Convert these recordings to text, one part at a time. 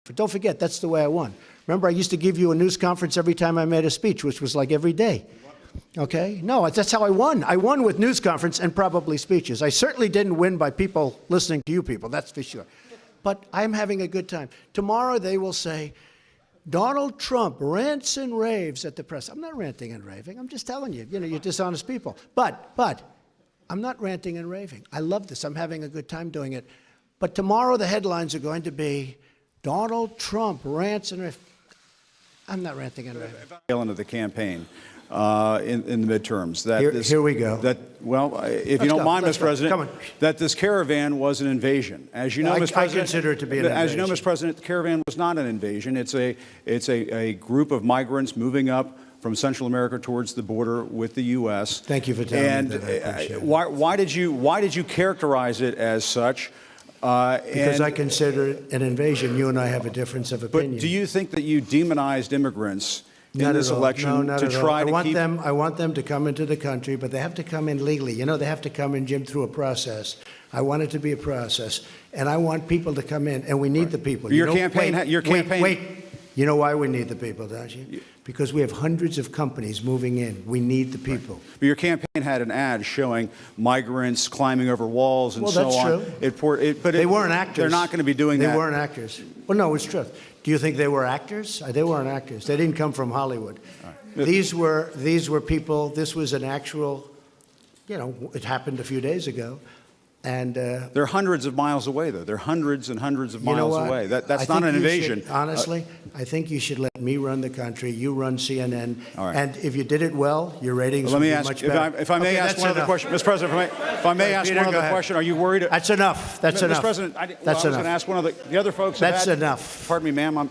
But don't forget, that's the way I won. Remember, I used to give you a news conference every time I made a speech, which was like every day. Okay? No, that's how I won. I won with news conference and probably speeches. I certainly didn't win by people listening to you people, that's for sure. But I'm having a good time. Tomorrow they will say, Donald Trump rants and raves at the press. I'm not ranting and raving. I'm just telling you, you're dishonest people. But I'm not ranting and raving. I love this. I'm having a good time doing it. But tomorrow the headlines are going to be, Donald Trump rants and raves. I'm not ranting and raving. Tail end of the campaign in the midterms. Here we go. If you don't mind, Mr. President, that this caravan was an invasion. As you know, Mr. President, I consider it to be an invasion. As you know, Mr. President, the caravan was not an invasion. It's a group of migrants moving up from Central America towards the border with the U.S. Thank you for telling me that. I appreciate it. Why did you characterize it as such? Because I consider it an invasion. You and I have a difference of opinion. But do you think that you demonized immigrants in this election to try to keep them? I want them to come into the country, but they have to come in legally. They have to come in, Jim, through a process. I want it to be a process, and I want people to come in, and we need the people. Your campaign. Wait. You know why we need the people, don't you? Because we have hundreds of companies moving in. We need the people. Right. But your campaign had an ad showing migrants climbing over walls and so on. That's true. But they weren't actors. They're not going to be doing that. They weren't actors. Well, no, it's true. Do you think they were actors? They weren't actors. They didn't come from Hollywood. Right. These were people. This was an actual, it happened a few days ago. And they're hundreds of miles away, though. They're hundreds and hundreds of miles away. That's not an invasion. Honestly, I think you should let me run the country. You run CNN. All right. And if you did it well, your ratings would be much better. If I may ask one other question, Mr. President, if I may ask one other question, are you worried? That's enough. That's enough. Mr. President, I was going to ask one of the other folks. That's enough. Pardon me, ma'am.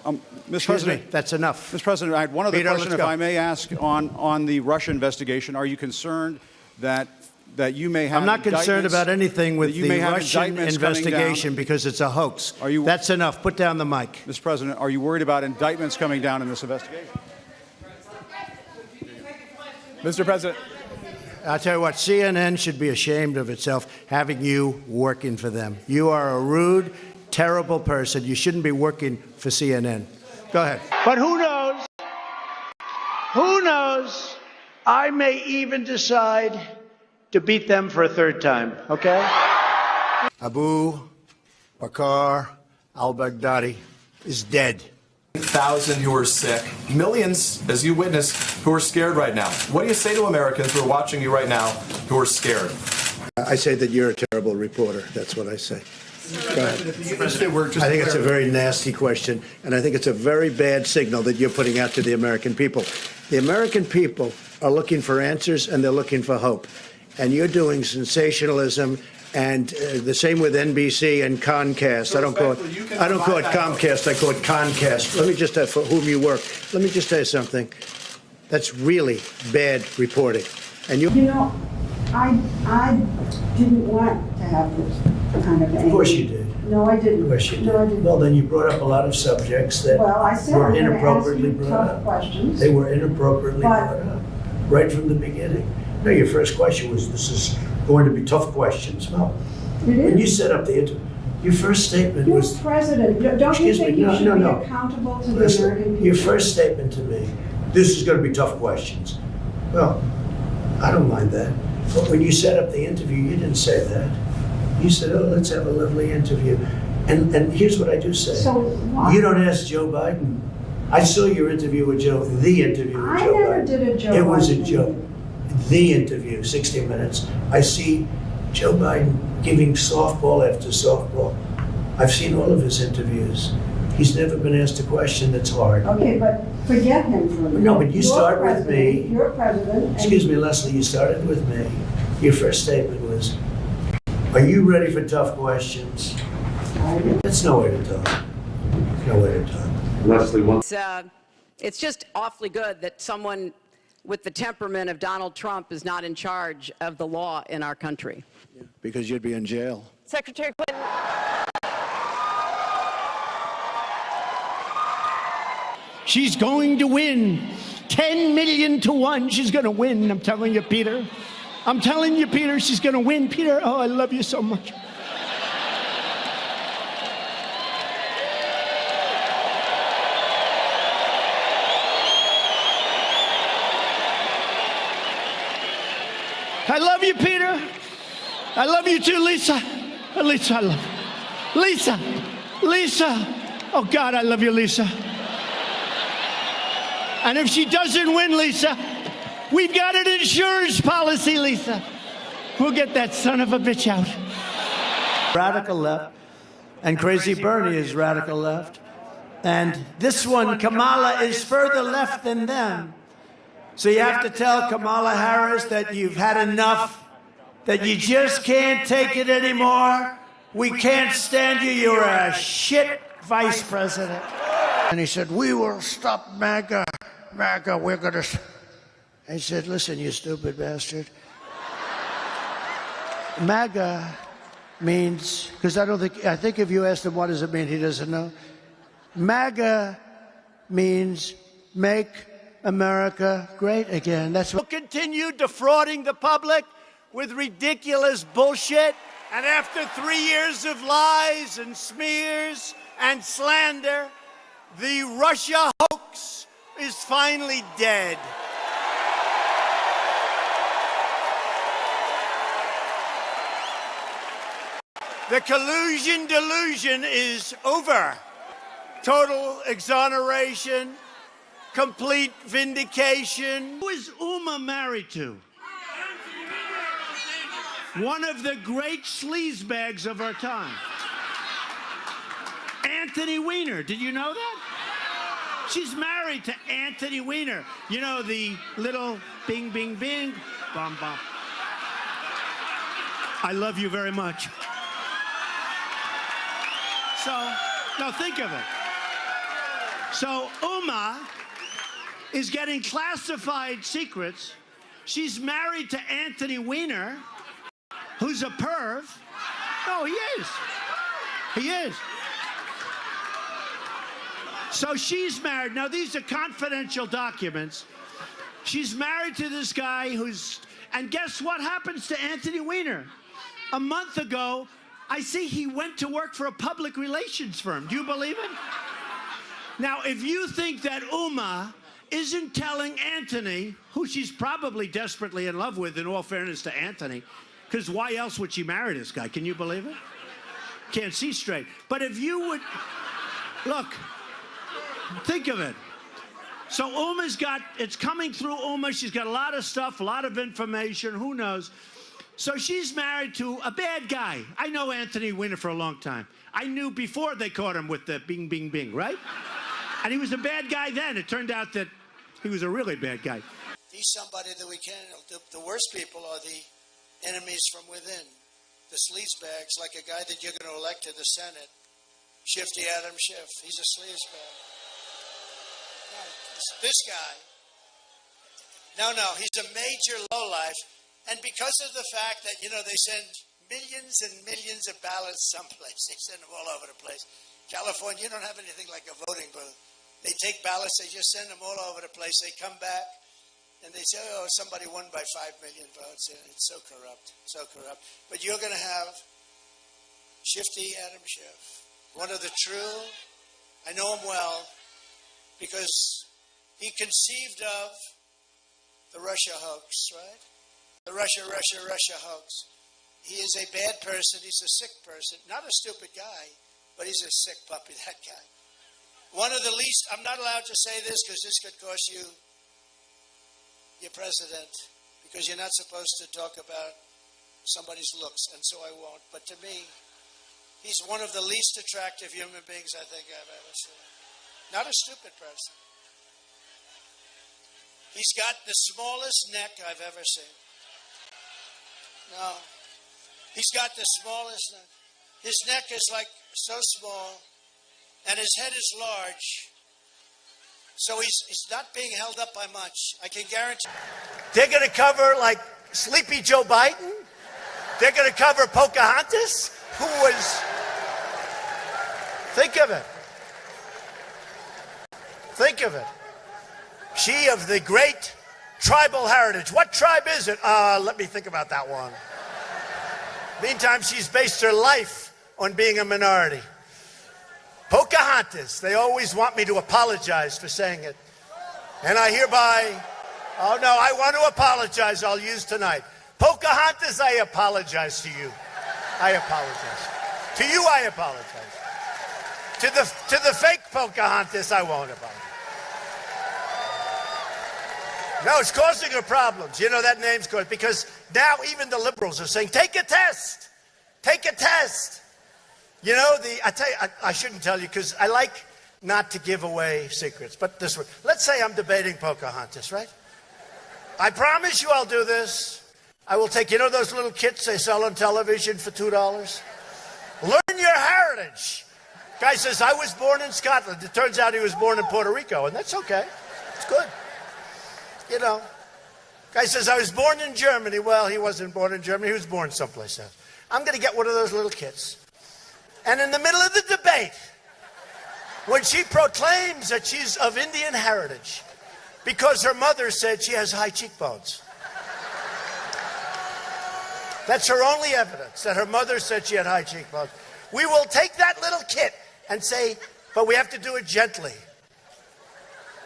Mr. President, that's enough. Mr. President, I had one other question, if I may ask, on the Russia investigation. Are you concerned that you may have? I'm not concerned about anything with the Russian investigation because it's a hoax. That's enough. Put down the mic. Mr. President, are you worried about indictments coming down in this investigation? Mr. President. I'll tell you what, CNN should be ashamed of itself having you working for them. You are a rude, terrible person. You shouldn't be working for CNN. Go ahead. But who knows? Who knows? I may even decide to beat them for a third time, okay? Abu Bakr al-Baghdadi is dead. 1,000 who are sick, millions, as you witness, who are scared right now. What do you say to Americans who are watching you right now who are scared? I say that you're a terrible reporter. That's what I say. Go ahead. I think it's a very nasty question, and I think it's a very bad signal that you're putting out to the American people. The American people are looking for answers, and they're looking for hope. And you're doing sensationalism, and the same with NBC and Comcast. I don't call it Comcast. I call it Concast. Let me just for whom you work. Let me just tell you something. That's really bad reporting. And I didn't want to have this kind of anger. Of course you did. No, I didn't. Of course you did. No, I didn't. Well, then you brought up a lot of subjects that were inappropriately brought up. Questions. They were inappropriately brought up right from the beginning. No, your first question was, this is going to be tough questions. Well, when you set up the interview, your first statement was... You're president. Don't you think you should be accountable to the American people? Your first statement to me, this is going to be tough questions. Well, I don't mind that. But when you set up the interview, you didn't say that. You said, oh, let's have a lovely interview. And here's what I do say. So what? You don't ask Joe Biden. I saw your interview with Joe, the interview with Joe Biden. I never did a Joe Biden. It was a joke. The interview, 60 Minutes. I see Joe Biden giving softball after softball. I've seen all of his interviews. He's never been asked a question that's hard. Okay, but forget him for a minute. No, but you start with me. You're president. Excuse me, Leslie, you started with me. Your first statement was, are you ready for tough questions? That's no way to talk. No way to talk. Leslie, it's just awfully good that someone with the temperament of Donald Trump is not in charge of the law in our country. Yeah, because you'd be in jail. Secretary Clinton. She's going to win. 10 million to 1. She's going to win. I'm telling you, Peter. I'm telling you, Peter, she's going to win. Peter, oh, I love you so much. I love you, Peter. I love you too, Lisa. Lisa, I love you. Lisa. Lisa. Oh, God, I love you, Lisa. And if she doesn't win, Lisa, we've got an insurance policy, Lisa. We'll get that son of a bitch out. Radical left. And Crazy Bernie is radical left. And this one, Kamala, is further left than them. So you have to tell Kamala Harris that you've had enough, that you just can't take it anymore. We can't stand you. You're a shit vice president. And he said, we will stop MAGA. MAGA, we're going to... I said, listen, you stupid bastard. MAGA means, because I think if you asked him what does it mean, he doesn't know. MAGA means make America great again. That's what. We'll continue defrauding the public with ridiculous bullshit. And after 3 years of lies and smears and slander, the Russia hoax is finally dead. The collusion delusion is over. Total exoneration, complete vindication. Who is Uma married to? One of the great sleazebags of our time. Anthony Weiner. Did you know that? She's married to Anthony Weiner. You know, the little bing, bing, bing, bum, bum. I love you very much. So, now think of it. So Uma is getting classified secrets. She's married to Anthony Weiner, who's a perv. No, he is. He is. So she's married. Now, these are confidential documents. She's married to this guy who's... And guess what happens to Anthony Weiner? A month ago, I see he went to work for a public relations firm. Do you believe it? Now, if you think that Uma isn't telling Anthony, who she's probably desperately in love with, in all fairness to Anthony, because why else would she marry this guy? Can you believe it? Can't see straight. But if you would... Look, think of it. So Uma's got... It's coming through Uma. She's got a lot of stuff, a lot of information. Who knows? So she's married to a bad guy. I know Anthony Weiner for a long time. I knew before they caught him with the bing, bing, bing, right? And he was a bad guy then. It turned out that he was a really bad guy. He's somebody that we can't... The worst people are the enemies from within. The sleazebags, like a guy that you're going to elect to the Senate, Shifty Adam Schiff. He's a sleazebag. No, this guy. No, he's a major lowlife. And because of the fact that, you know, they send millions and millions of ballots someplace. They send them all over the place. California, you don't have anything like a voting booth. They take ballots, they just send them all over the place. They come back, and they say, oh, somebody won by 5 million votes. It's so corrupt, so corrupt. But you're going to have Shifty Adam Schiff, one of the true, I know him well, because he conceived of the Russia hoax, right? The Russia hoax. He is a bad person. He's a sick person. Not a stupid guy, but he's a sick puppy, that guy. One of the least, I'm not allowed to say this because this could cost you your president, because you're not supposed to talk about somebody's looks, and so I won't. But to me, he's one of the least attractive human beings I think I've ever seen. Not a stupid person. He's got the smallest neck I've ever seen. No. He's got the smallest neck. His neck is like so small, and his head is large. So he's not being held up by much. I can guarantee. They're going to cover, like, Sleepy Joe Biden? They're going to cover Pocahontas? Who was... Think of it. Think of it. She of the great tribal heritage. What tribe is it? Let me think about that one. Meantime, she's based her life on being a minority. Pocahontas. They always want me to apologize for saying it. And I hereby, oh no, I want to apologize. I'll use tonight. Pocahontas, I apologize to you. I apologize. To you, I apologize. To the fake Pocahontas, I won't apologize. No, it's causing her problems. You know, that name's caused, because now even the liberals are saying, take a test. Take a test. You know, I tell you, I shouldn't tell you because I like not to give away secrets. But this one, let's say I'm debating Pocahontas, right? I promise you I'll do this. I will take, you know those little kits they sell on television for $2? Learn your heritage. Guy says, I was born in Scotland. It turns out he was born in Puerto Rico, and that's okay. It's good. You know. Guy says, I was born in Germany. Well, he wasn't born in Germany. He was born someplace else. I'm going to get one of those little kits. And in the middle of the debate, when she proclaims that she's of Indian heritage, because her mother said she has high cheekbones. That's her only evidence, that her mother said she had high cheekbones. We will take that little kit and say, but we have to do it gently.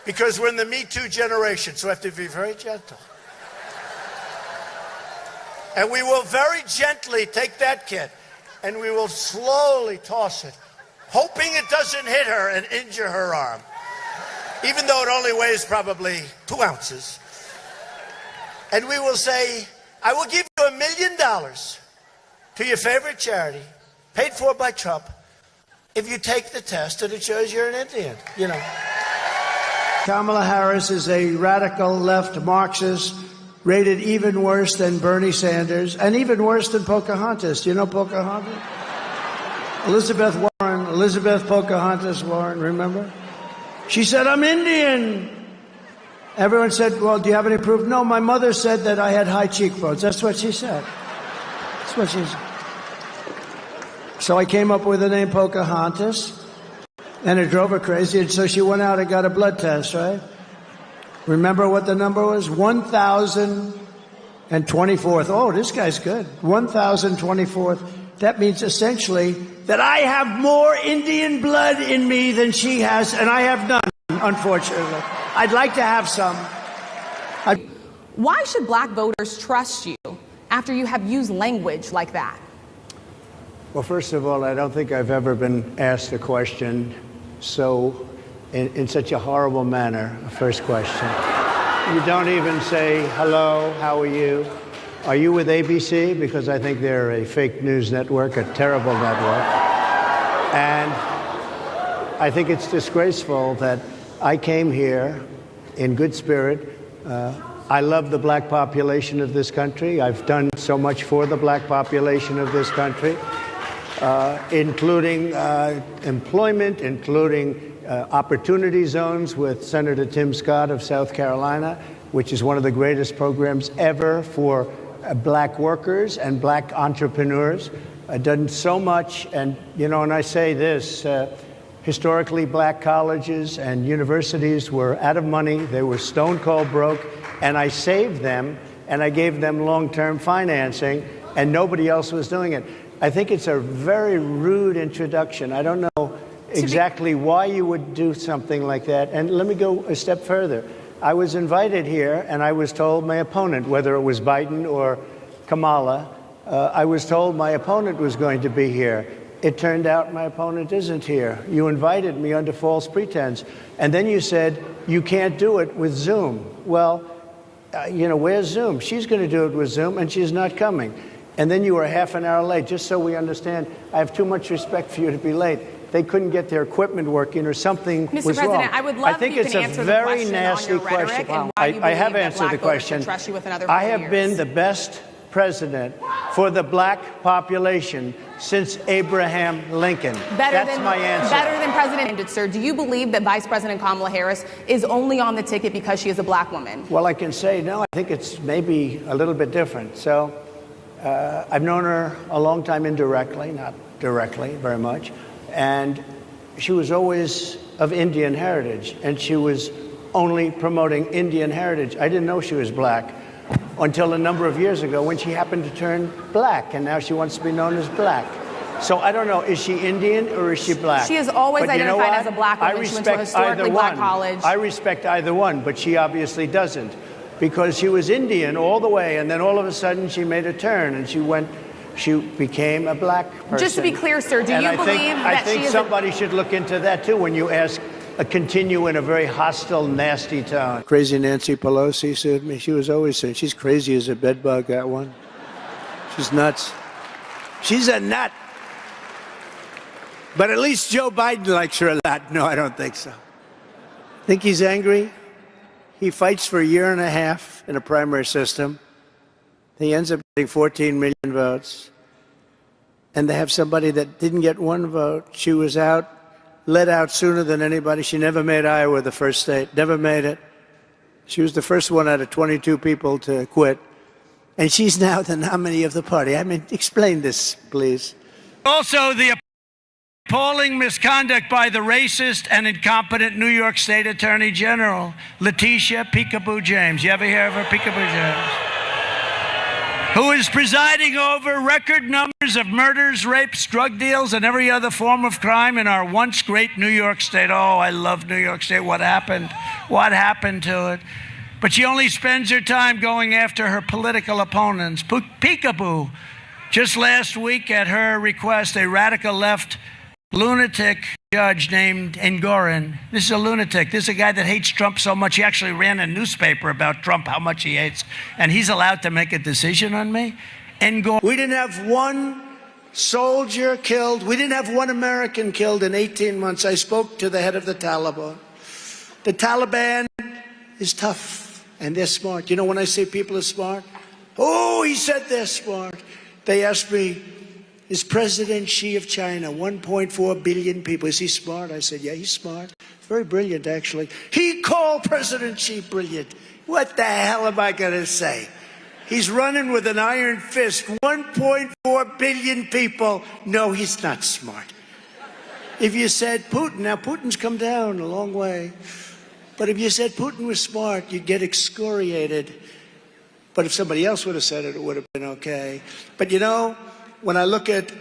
Because we're in the Me Too generation, so we have to be very gentle. And we will very gently take that kit and we will slowly toss it, hoping it doesn't hit her and injure her arm. Even though it only weighs probably 2 ounces. And we will say, I will give you $1 million to your favorite charity, paid for by Trump, if you take the test and it shows you're an Indian, you know. Kamala Harris is a radical left Marxist, rated even worse than Bernie Sanders, and even worse than Pocahontas. Do you know Pocahontas? Elizabeth Pocahontas Warren, remember? She said, I'm Indian. Everyone said, well, do you have any proof? No, my mother said that I had high cheekbones. That's what she said. That's what she said. So I came up with the name Pocahontas, and it drove her crazy, and so she went out and got a blood test, right? Remember what the number was? 1,024th. Oh, this guy's good. 1,024th. That means essentially that I have more Indian blood in me than she has, and I have none, unfortunately. I'd like to have some. Why should black voters trust you after you have used language like that? Well, first of all, I don't think I've ever been asked a question in such a horrible manner. First question. You don't even say, hello, how are you? Are you with ABC? Because I think they're a fake news network, a terrible network. And I think it's disgraceful that I came here in good spirit. I love the black population of this country. I've done so much for the black population of this country, including employment, including opportunity zones with Senator Tim Scott of South Carolina, which is one of the greatest programs ever for black workers and black entrepreneurs. I've done so much, and and I say this, historically black colleges and universities were out of money, they were stone cold broke, and I saved them, and I gave them long-term financing, and nobody else was doing it. I think it's a very rude introduction. I don't know exactly why you would do something like that, and let me go a step further. I was invited here, and I was told my opponent, whether it was Biden or Kamala, I was told my opponent was going to be here. It turned out my opponent isn't here. You invited me under false pretense, and then you said you can't do it with Zoom. Well, where's Zoom? She's going to do it with Zoom, and she's not coming. And then you were half an hour late, just so we understand. I have too much respect for you to be late. They couldn't get their equipment working or something was wrong. Mr. President, I would love if you can answer the question on your rhetoric and why you I have believe that answered the black voters question. should trust you with another 4 I have years. been the best president for the black population since Abraham Lincoln. That's my answer. Better than President, sir. Do you believe that Vice President Kamala Harris is only on the ticket because she is a black woman? Well, I can say no. I think it's maybe a little bit different. So I've known her a long time indirectly, not directly very much, and she was always of Indian heritage, and she was only promoting Indian heritage. I didn't know she was black until a number of years ago when she happened to turn black, and now she wants to be known as black. So I don't know, is she Indian or is she black? She has always But you know identified what? as a black woman. I She went to a respect historically either black one. college. I respect either one, but she obviously doesn't. because she was Indian all the way, and then all of a sudden she made a turn and she became a black person. Just to be clear, sir, do you believe that she is somebody should look into that too when you ask continue in a very hostile, nasty tone. Crazy Nancy Pelosi sued me. She was always saying she's crazy as a bedbug, that one. She's nuts. She's a nut. But at least Joe Biden likes her a lot. No, I don't think so. Think he's angry? He fights for a year and a half in a primary system. He ends up getting 14 million votes. And they have somebody that didn't get one vote. She was let out sooner than anybody. She never made Iowa the first state, never made it. She was the first one out of 22 people to quit. And she's now the nominee of the party. I mean, explain this, please. Also, the appalling misconduct by the racist and incompetent New York State Attorney General, Letitia Peekaboo James. You ever hear of her, Peekaboo James? Who is presiding over record numbers of murders, rapes, drug deals, and every other form of crime in our once great New York State. Oh, I love New York State. What happened? What happened to it? But she only spends her time going after her political opponents. Peekaboo. Just last week, at her request, a radical left lunatic judge named Engoron. This is a lunatic. This is a guy that hates Trump so much he actually ran a newspaper about Trump, how much he hates. And he's allowed to make a decision on me? Engoron. We didn't have one soldier killed. We didn't have one American killed in 18 months. I spoke to the head of the Taliban. The Taliban is tough, and they're smart. You know, when I say people are smart, oh, he said they're smart. They asked me, is President Xi of China, 1.4 billion people, is he smart? I said, yeah, he's smart. Very brilliant, actually. He called President Xi brilliant. What the hell am I going to say? He's running with an iron fist. 1.4 billion people. No, he's not smart. If you said Putin, now Putin's come down a long way. But if you said Putin was smart, you'd get excoriated. But if somebody else would have said it, it would have been okay. But you know, when I look at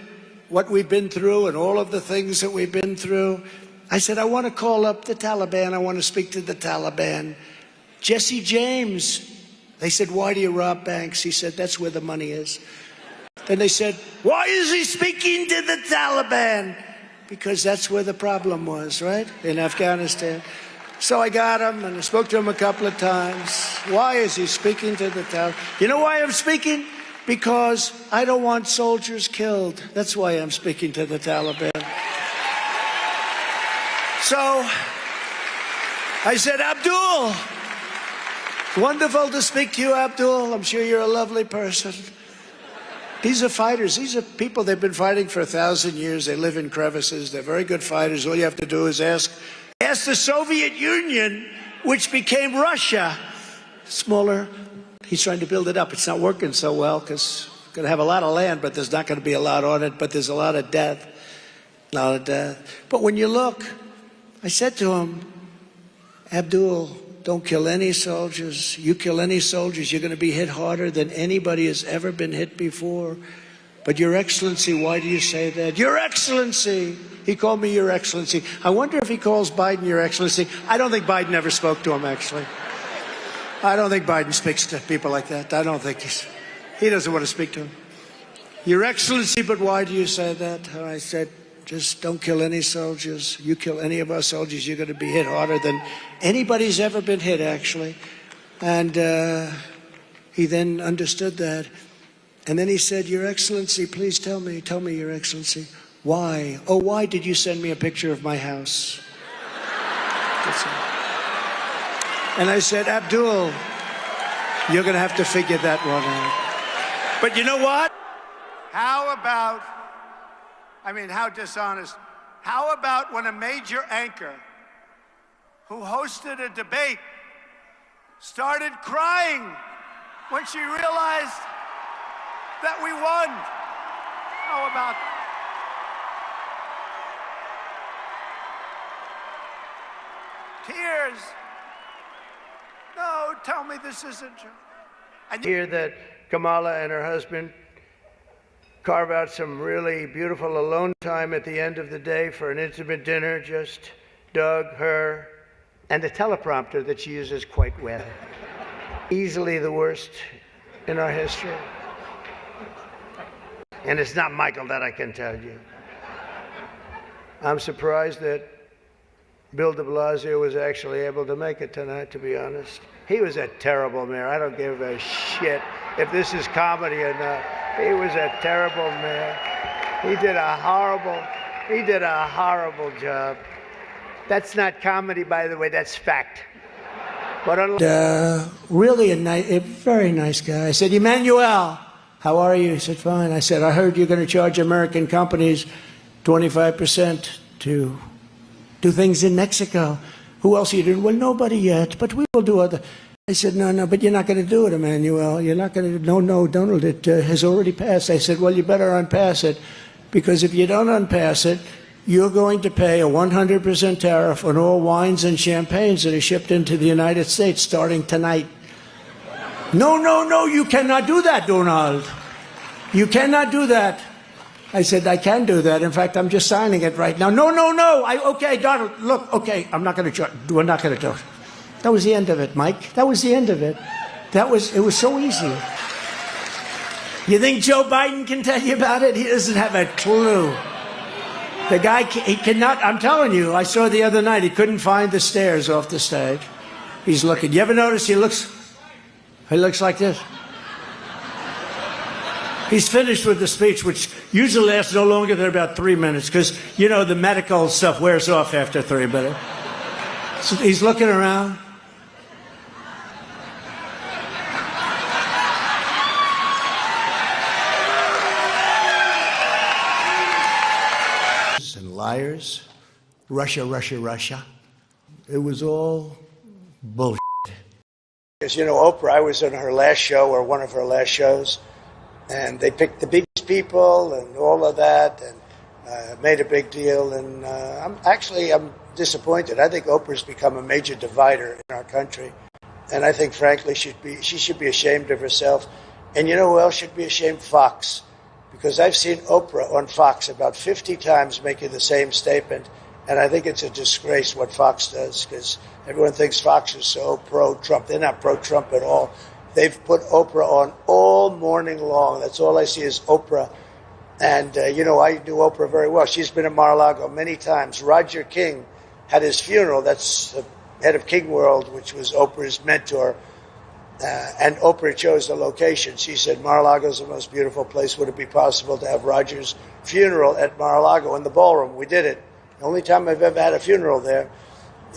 what we've been through and all of the things that we've been through, I said, I want to call up the Taliban. I want to speak to the Taliban. Jesse James, they said, why do you rob banks? He said, that's where the money is. Then they said, why is he speaking to the Taliban? Because that's where the problem was, right? In Afghanistan. So I got him and I spoke to him a couple of times. Why is he speaking to the Taliban? You know why I'm speaking? Because I don't want soldiers killed. That's why I'm speaking to the Taliban. So I said, Abdul, wonderful to speak to you, Abdul. I'm sure you're a lovely person. These are fighters. These are people, they've been fighting for 1,000 years. They live in crevices. They're very good fighters. All you have to do is ask the Soviet Union, which became Russia, smaller. He's trying to build it up. It's not working so well because we're going to have a lot of land, but there's not going to be a lot on it. But there's a lot of death, a lot of death. But when you look, I said to him, Abdul, don't kill any soldiers. You kill any soldiers, you're going to be hit harder than anybody has ever been hit before. But Your Excellency, why do you say that? Your Excellency. He called me Your Excellency. I wonder if he calls Biden Your Excellency. I don't think Biden ever spoke to him, actually. I don't think Biden speaks to people like that. I don't think he doesn't want to speak to him. Your Excellency, but why do you say that? And I said, just don't kill any soldiers. You kill any of our soldiers, you're going to be hit harder than anybody's ever been hit, actually. And he then understood that. And then he said, Your Excellency, please tell me, Your Excellency, why? Oh, why did you send me a picture of my house? That's it. And I said, Abdul, you're going to have to figure that one out. But you know what? How about, I mean, how dishonest. How about when a major anchor who hosted a debate started crying when she realized that we won? How about tears? No, tell me this isn't true. I hear that Kamala and her husband carve out some really beautiful alone time at the end of the day for an intimate dinner, just Doug, her, and the teleprompter that she uses quite well. Easily the worst in our history. And it's not Michael, that I can tell you. I'm surprised that Bill de Blasio was actually able to make it tonight, to be honest. He was a terrible mayor. I don't give a shit if this is comedy or not. He was a terrible mayor. He did a horrible job. That's not comedy, by the way, that's fact. But really a very nice guy. I said, Emmanuel, how are you? He said, fine. I said, I heard you're going to charge American companies 25% to do things in Mexico. Who else are you doing? Well, nobody yet, but we will do other. I said, no, but you're not going to do it, Emmanuel. You're not going to, no, Donald, it has already passed. I said, well, you better unpass it, because if you don't unpass it, you're going to pay a 100% tariff on all wines and champagnes that are shipped into the United States starting tonight. No, you cannot do that, Donald. You cannot do that. I said, I can do that. In fact, I'm just signing it right now. No. Okay, Donald, look, okay, I'm not going to, we're not going to do it. That was the end of it, Mike. That was the end of it. It was so easy. You think Joe Biden can tell you about it? He doesn't have a clue. The guy, he cannot, I'm telling you, I saw the other night, he couldn't find the stairs off the stage. He's looking. You ever notice he looks like this? He's finished with the speech, which usually lasts no longer than about 3 minutes, because, you know, the medical stuff wears off after 3 minutes. So he's looking around. And liars, Russia. It was all bullshit. Because, you know, Oprah, I was on her last show, or one of her last shows, and they picked the biggest people and all of that, and made a big deal. And I'm disappointed. I think Oprah's become a major divider in our country, and I think, frankly, she should be ashamed of herself. And you know who else should be ashamed? Fox. Because I've seen Oprah on Fox about 50 times making the same statement, and I think it's a disgrace what Fox does, because everyone thinks Fox is so pro-Trump. They're not pro-Trump at all. They've put Oprah on all morning long. That's all I see is Oprah. And, you know, I knew Oprah very well. She's been in Mar-a-Lago many times. Roger King had his funeral. That's the head of King World, which was Oprah's mentor. And Oprah chose the location. She said, Mar-a-Lago is the most beautiful place. Would it be possible to have Roger's funeral at Mar-a-Lago in the ballroom? We did it. The only time I've ever had a funeral there.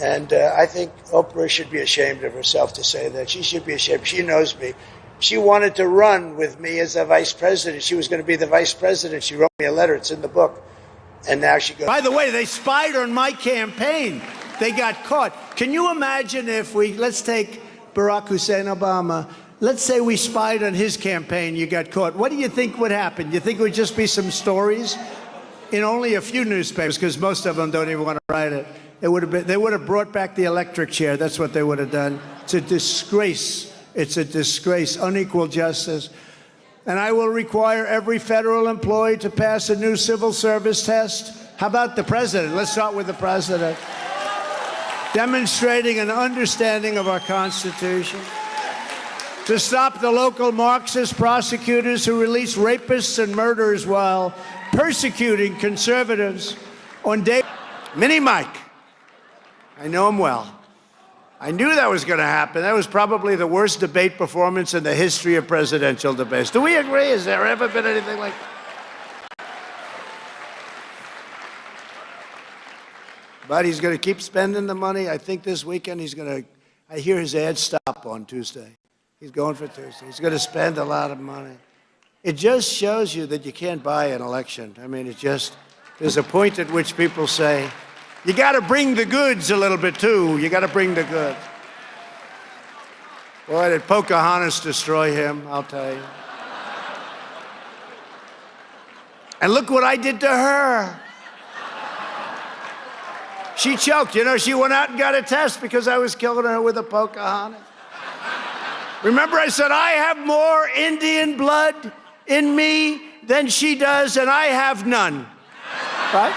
And I think Oprah should be ashamed of herself to say that. She should be ashamed. She knows me. She wanted to run with me as a vice president. She was going to be the vice president. She wrote me a letter. It's in the book. And now she goes. By the way, they spied on my campaign. They got caught. Can you imagine if let's take Barack Hussein Obama. Let's say we spied on his campaign, you got caught. What do you think would happen? You think it would just be some stories in only a few newspapers, because most of them don't even want to write it. They would have brought back the electric chair. That's what they would have done. It's a disgrace. It's a disgrace. Unequal justice. And I will require every federal employee to pass a new civil service test. How about the president? Let's start with the president. Demonstrating an understanding of our Constitution, to stop the local Marxist prosecutors who release rapists and murderers while persecuting conservatives on day. Mini Mike, I know him well. I knew that was going to happen. That was probably the worst debate performance in the history of presidential debates. Do we agree? Has there ever been anything like that? But he's going to keep spending the money. I think this weekend I hear his ad stop on Tuesday. He's going for Tuesday. He's going to spend a lot of money. It just shows you that you can't buy an election. I mean, there's a point at which people say, you got to bring the goods a little bit too. You got to bring the goods. Boy, did Pocahontas destroy him, I'll tell you. And look what I did to her. She choked. You know, she went out and got a test because I was killing her with a Pocahontas. Remember, I said, I have more Indian blood in me than she does, and I have none. Right?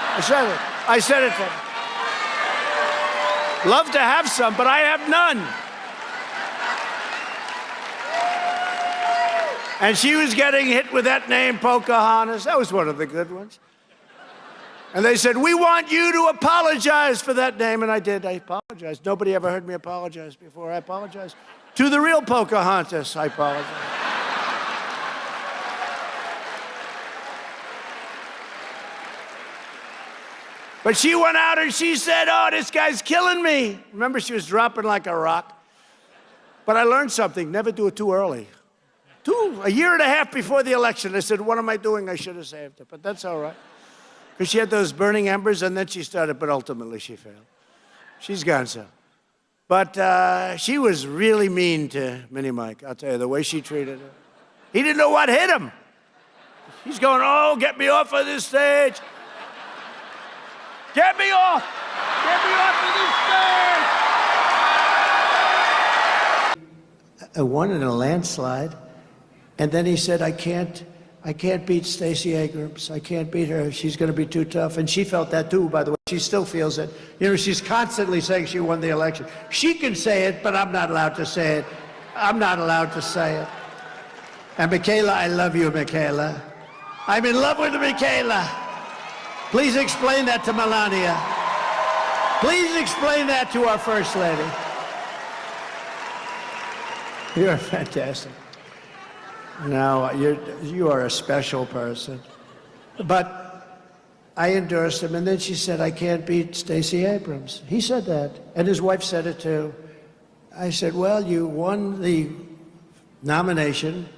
I said it to her. Love to have some, but I have none. And she was getting hit with that name, Pocahontas. That was one of the good ones. And they said, we want you to apologize for that name. And I did. I apologized. Nobody ever heard me apologize before. I apologized. To the real Pocahontas, I apologize. But she went out and she said, oh, this guy's killing me. Remember, she was dropping like a rock. But I learned something. Never do it too early. A year and a half before the election, I said, what am I doing? I should have saved it. But that's all right. Because she had those burning embers, and then she started, but ultimately she failed. She's gone so. But she was really mean to Mini Mike, I'll tell you, the way she treated her. He didn't know what hit him. He's going, oh, get me off of this stage. Get me off! Get me off of this stage! I won in a landslide, and then he said, I can't beat Stacey Abrams. I can't beat her. She's going to be too tough. And she felt that too, by the way. She still feels it. You know, she's constantly saying she won the election. She can say it, but I'm not allowed to say it. I'm not allowed to say it. And Michaela, I love you, Michaela. I'm in love with Michaela. Please explain that to Melania. Please explain that to our First Lady. You're fantastic. No, you are a special person. But I endorsed him, and then she said, I can't beat Stacey Abrams. He said that, and his wife said it too. I said, well, you won the nomination,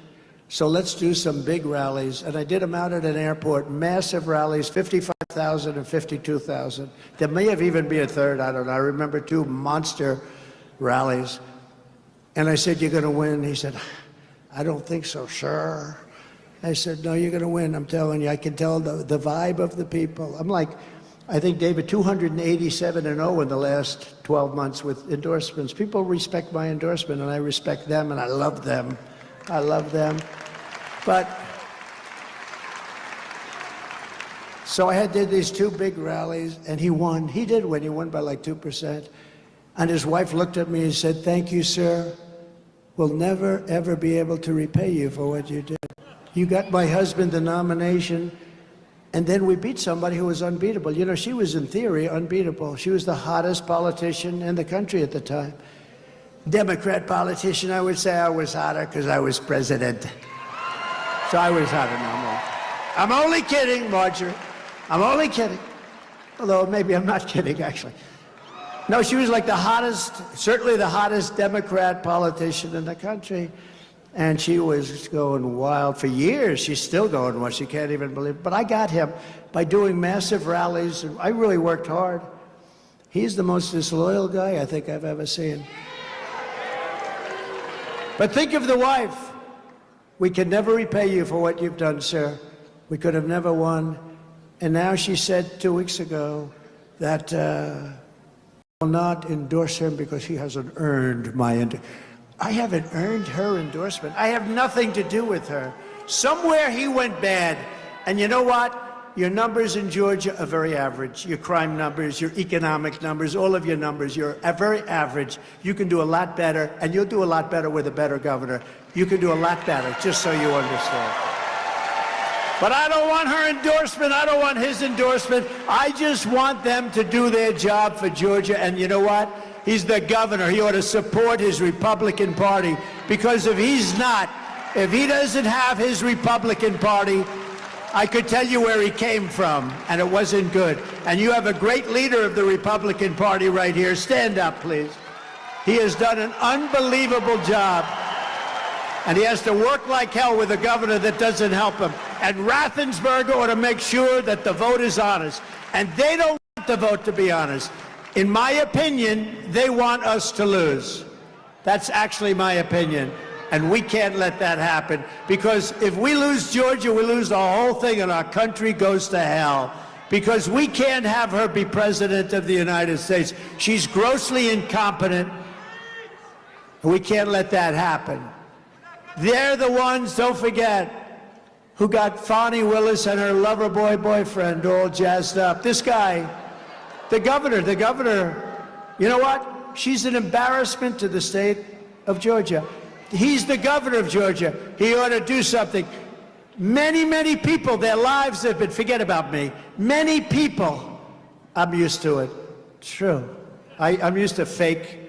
so let's do some big rallies. And I did them out at an airport, massive rallies, 55,000 and 52,000. There may have even been a third, I don't know. I remember 2 monster rallies. And I said, you're going to win. He said, I don't think so, sir. I said, no, you're going to win. I'm telling you. I can tell the vibe of the people. I'm like, I think, David, 287-0 in the last 12 months with endorsements. People respect my endorsement, and I respect them, and I love them. I love them. But so I did these 2 big rallies, and he won. He did win. He won by like 2%. And his wife looked at me and said, thank you, sir. We'll never, ever be able to repay you for what you did. You got my husband the nomination, and then we beat somebody who was unbeatable. You know, she was, in theory, unbeatable. She was the hottest politician in the country at the time. Democrat politician, I would say I was hotter because I was president. So I was hotter no more. I'm only kidding, Marjorie. I'm only kidding. Although maybe I'm not kidding, actually. No, she was like the hottest, certainly the hottest Democrat politician in the country. And she was going wild for years. She's still going wild. She can't even believe it. But I got him by doing massive rallies. I really worked hard. He's the most disloyal guy I think I've ever seen. But think of the wife. We can never repay you for what you've done, sir. We could have never won. And now she said 2 weeks ago that will not endorse him because he hasn't earned my endorsement. I haven't earned her endorsement. I have nothing to do with her. Somewhere he went bad. And you know what? Your numbers in Georgia are very average. Your crime numbers, your economic numbers, all of your numbers, you're very average. You can do a lot better, and you'll do a lot better with a better governor. You can do a lot better, just so you understand. But I don't want her endorsement. I don't want his endorsement. I just want them to do their job for Georgia. And you know what? He's the governor. He ought to support his Republican Party, because if he doesn't have his Republican Party, I could tell you where he came from, and it wasn't good. And you have a great leader of the Republican Party right here. Stand up, please. He has done an unbelievable job. And he has to work like hell with a governor that doesn't help him. And Raffensperger ought to make sure that the vote is honest. And they don't want the vote to be honest. In my opinion, they want us to lose. That's actually my opinion. And we can't let that happen. Because if we lose Georgia, we lose the whole thing and our country goes to hell. Because we can't have her be president of the United States. She's grossly incompetent. And we can't let that happen. They're the ones, don't forget, who got Fonnie Willis and her lover boy boyfriend all jazzed up. This guy, the governor, you know what? She's an embarrassment to the state of Georgia. He's the governor of Georgia. He ought to do something. Many, many people, their lives have been, forget about me, many people, I'm used to it. It's true. I'm used to fake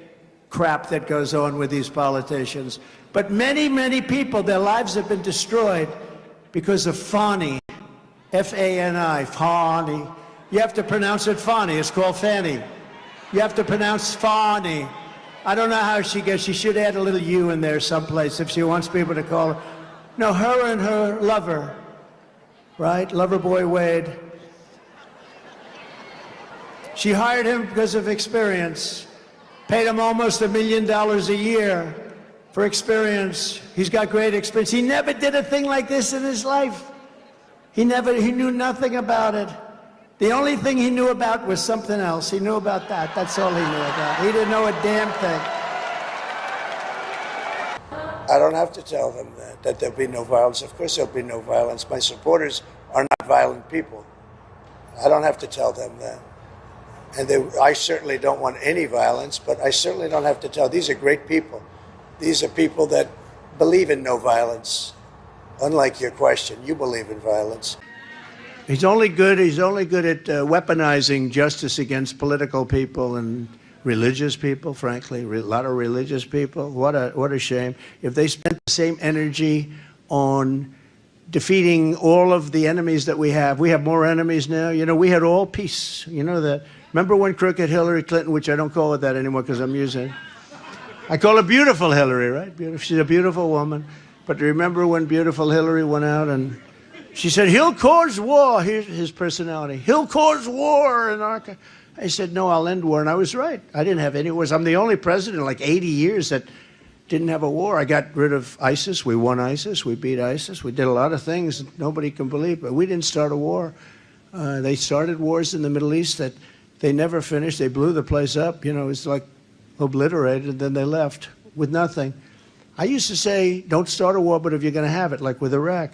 crap that goes on with these politicians. But many, many people, their lives have been destroyed because of Fani. F-A-N-I, Fani. You have to pronounce it Fani. It's called Fanny. You have to pronounce Fani. I don't know how she gets. She should add a little U in there someplace if she wants people to call her. No, her and her lover, right? Lover boy Wade. She hired him because of experience. Paid him almost $1 million a year for experience. He's got great experience. He never did a thing like this in his life. He knew nothing about it. The only thing he knew about was something else. He knew about that. That's all he knew about. He didn't know a damn thing. I don't have to tell them that there'll be no violence. Of course there'll be no violence. My supporters are not violent people. I don't have to tell them that. And I certainly don't want any violence, but I certainly don't have to tell. These are great people. These are people that believe in no violence. Unlike your question, you believe in violence. He's only good at weaponizing justice against political people and religious people, frankly, a lot of religious people. What a shame. If they spent the same energy on defeating all of the enemies that we have more enemies now. You know, we had all peace. You know that. Remember when crooked Hillary Clinton, which I don't call it that anymore because I'm using, I call her beautiful Hillary, right? Beautiful. She's a beautiful woman. But remember when beautiful Hillary went out and she said, he'll cause war. Here's his personality. He'll cause war in our country. I said, no, I'll end war. And I was right. I didn't have any wars. I'm the only president in like 80 years that didn't have a war. I got rid of ISIS. We won ISIS. We beat ISIS. We did a lot of things that nobody can believe. But we didn't start a war. They started wars in the Middle East that they never finished. They blew the place up. You know, it was like obliterated. And then they left with nothing. I used to say, don't start a war, but if you're going to have it, like with Iraq,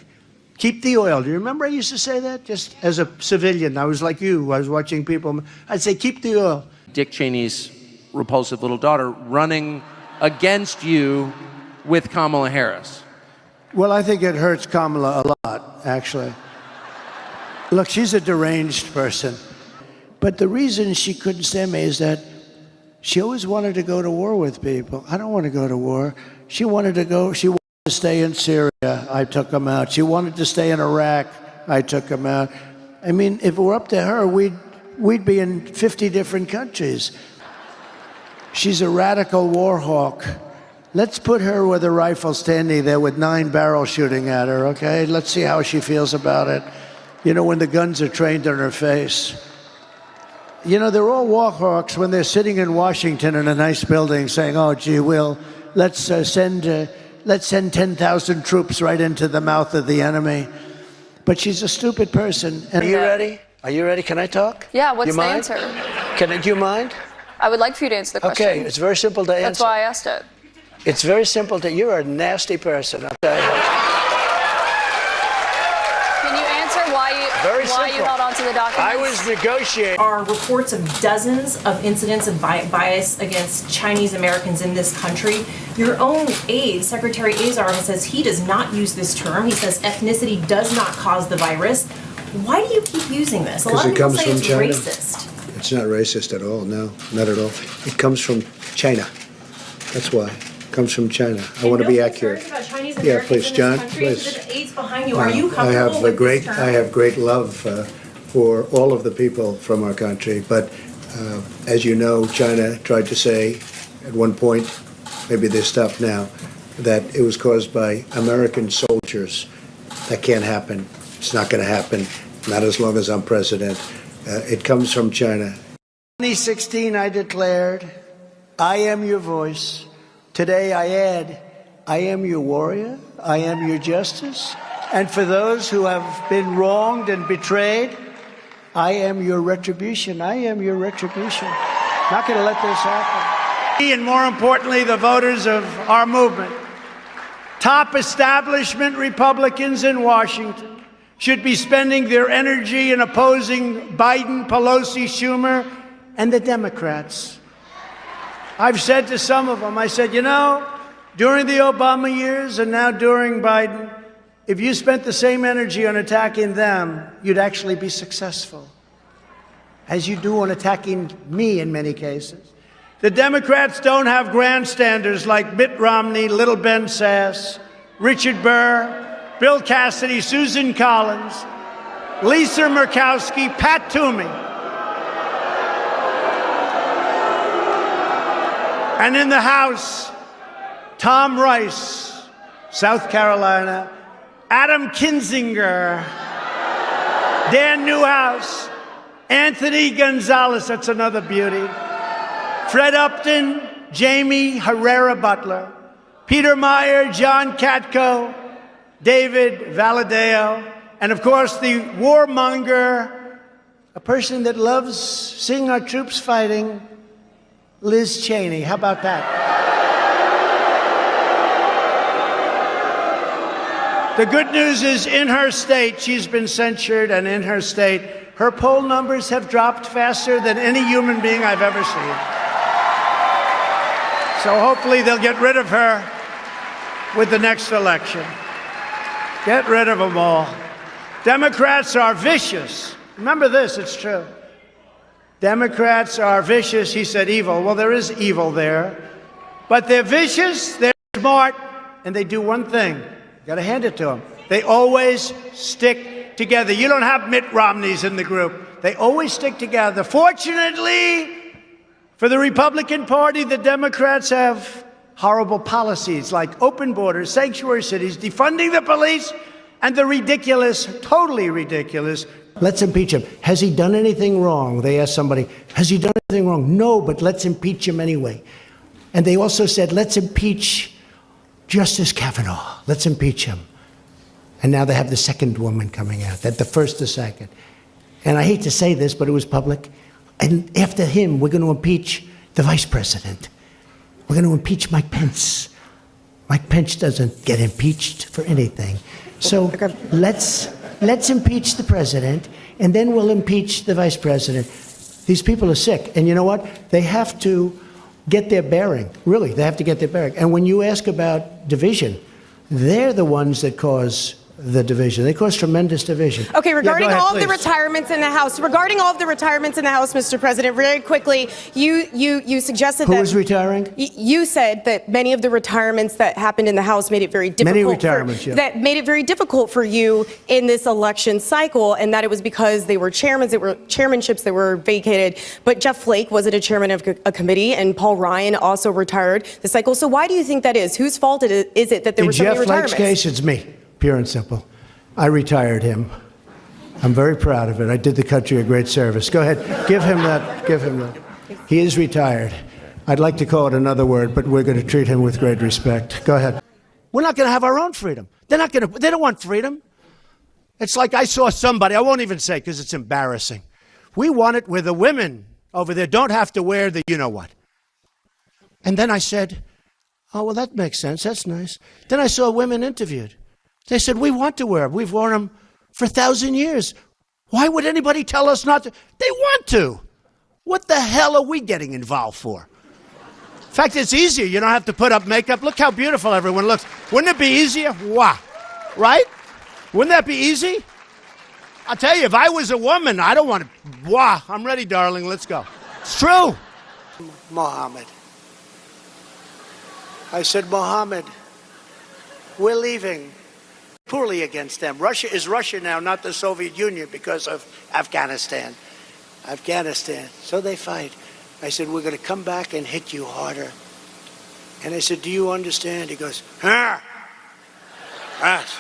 keep the oil. Do you remember I used to say that? Just as a civilian. I was like you. I was watching people. I'd say, keep the oil. Dick Cheney's repulsive little daughter running against you with Kamala Harris. Well, I think it hurts Kamala a lot, actually. Look, she's a deranged person. But the reason she couldn't stand me is that she always wanted to go to war with people. I don't want to go to war. She wanted to stay in Syria. I took them out. She wanted to stay in Iraq. I took them out. I mean, if it were up to her, we'd be in 50 different countries. She's a radical war hawk. Let's put her with a rifle standing there with 9 barrels shooting at her, okay? Let's see how she feels about it. You know, when the guns are trained on her face. You know, they're all war hawks when they're sitting in Washington in a nice building saying, oh, gee, let's send 10,000 troops right into the mouth of the enemy. But she's a stupid person. And are you ready? Are you ready? Can I talk? Yeah, what's the answer? Do you mind? I would like for you to answer the question. Okay, it's very simple to answer. That's why I asked it. It's very simple to, you're a nasty person, I'll tell you. Can you answer why you held on to the documents? I was negotiating. Are reports of dozens of incidents of bias against Chinese Americans in this country. Your own aide, Secretary Azar, says he does not use this term. He says ethnicity does not cause the virus. Why do you keep using this? A lot of people say it's racist. It's not racist at all, no, not at all. It comes from China. That's why. It comes from China. I want to be accurate. About Chinese Yeah, Americans please, in John, this country. please. The aides behind you. Are you comfortable with this term? I have great love for all of the people from our country, but as you know, China tried to say at one point, maybe they stopped now, that it was caused by American soldiers. That can't happen. It's not going to happen, not as long as I'm president. It comes from China. 2016, I declared, I am your voice. Today, I add, I am your warrior. I am your justice. And for those who have been wronged and betrayed, I am your retribution. I am your retribution. Not going to let this happen. And more importantly, the voters of our movement, top establishment Republicans in Washington, should be spending their energy in opposing Biden, Pelosi, Schumer, and the Democrats. I've said to some of them, I said, you know, during the Obama years and now during Biden, if you spent the same energy on attacking them, you'd actually be successful, as you do on attacking me in many cases. The Democrats don't have grandstanders like Mitt Romney, Little Ben Sass, Richard Burr, Bill Cassidy, Susan Collins, Lisa Murkowski, Pat Toomey. And in the House, Tom Rice, South Carolina, Adam Kinzinger, Dan Newhouse, Anthony Gonzalez, that's another beauty, Fred Upton, Jamie Herrera Butler, Peter Meyer, John Katko, David Valadeo, and of course the warmonger, a person that loves seeing our troops fighting, Liz Cheney. How about that? The good news is in her state, she's been censured, and in her state, her poll numbers have dropped faster than any human being I've ever seen. So hopefully they'll get rid of her with the next election. Get rid of them all. Democrats are vicious. Remember this, it's true. Democrats are vicious, he said evil. Well, there is evil there. But they're vicious, they're smart, and they do one thing. You gotta hand it to them. They always stick together. You don't have Mitt Romneys in the group. They always stick together. Fortunately, for the Republican Party, the Democrats have horrible policies like open borders, sanctuary cities, defunding the police, and the ridiculous, totally ridiculous, let's impeach him. Has he done anything wrong? They asked somebody, has he done anything wrong? No, but let's impeach him anyway. And they also said, let's impeach Justice Kavanaugh. Let's impeach him. And now they have the second woman coming out, that the first, the second. And I hate to say this, but it was public. And after him, we're going to impeach the vice president. We're going to impeach Mike Pence. Mike Pence doesn't get impeached for anything. So let's impeach the president, and then we'll impeach the vice president. These people are sick. And you know what? They have to get their bearing. Really, they have to get their bearing. And when you ask about division, they're the ones that cause the division. They cause tremendous division. Okay, regarding ahead, all of the please. retirements in the House, Mr. President, very quickly, you suggested that... Who is retiring? You said that many of the retirements that happened in the House made it very difficult... Many retirements, yeah. That made it very difficult for you in this election cycle, and that it was because they were chairmanships that were vacated. But Jeff Flake wasn't a chairman of a committee, and Paul Ryan also retired the cycle. So why do you think that is? Whose fault is it that there were so many retirements? In Jeff Flake's case, it's me. Pure and simple. I retired him. I'm very proud of it. I did the country a great service. Go ahead. Give him that. Give him that. He is retired. I'd like to call it another word, but we're going to treat him with great respect. Go ahead. We're not going to have our own freedom. They don't want freedom. It's like I saw somebody, I won't even say because it's embarrassing. We want it where the women over there don't have to wear the you-know-what. And then I said, oh, well, that makes sense. That's nice. Then I saw women interviewed. They said, we want to wear them. We've worn them for 1,000 years. Why would anybody tell us not to? They want to. What the hell are we getting involved for? In fact, it's easier. You don't have to put up makeup. Look how beautiful everyone looks. Wouldn't it be easier? Wah. Right? Wouldn't that be easy? I'll tell you, if I was a woman, I don't want to. Wah. I'm ready, darling. Let's go. It's true. Mohammed. I said, Mohammed, we're leaving. Poorly against them. Russia is Russia now, not the Soviet Union, because of Afghanistan. So they fight. I said, we're going to come back and hit you harder. And I said, do you understand? He goes, huh? Yes.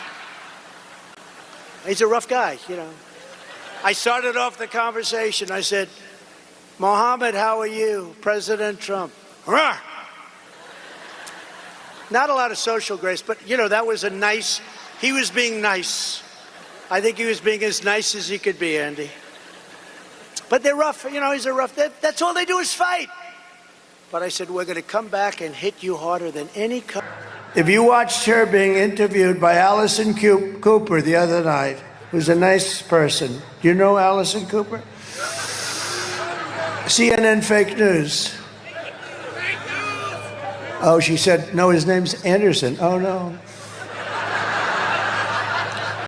He's a rough guy, you know. I started off the conversation. I said, Mohammed, how are you? President Trump. Huh? Not a lot of social grace, but, you know, that was a nice... He was being nice. I think he was being as nice as he could be, Andy. But they're rough. You know, he's a rough... That's all they do is fight. But I said, we're going to come back and hit you harder than any... If you watched her being interviewed by Alison Cooper the other night, who's a nice person. Do you know Alison Cooper? CNN fake news. Oh, she said, no, his name's Anderson. Oh, no.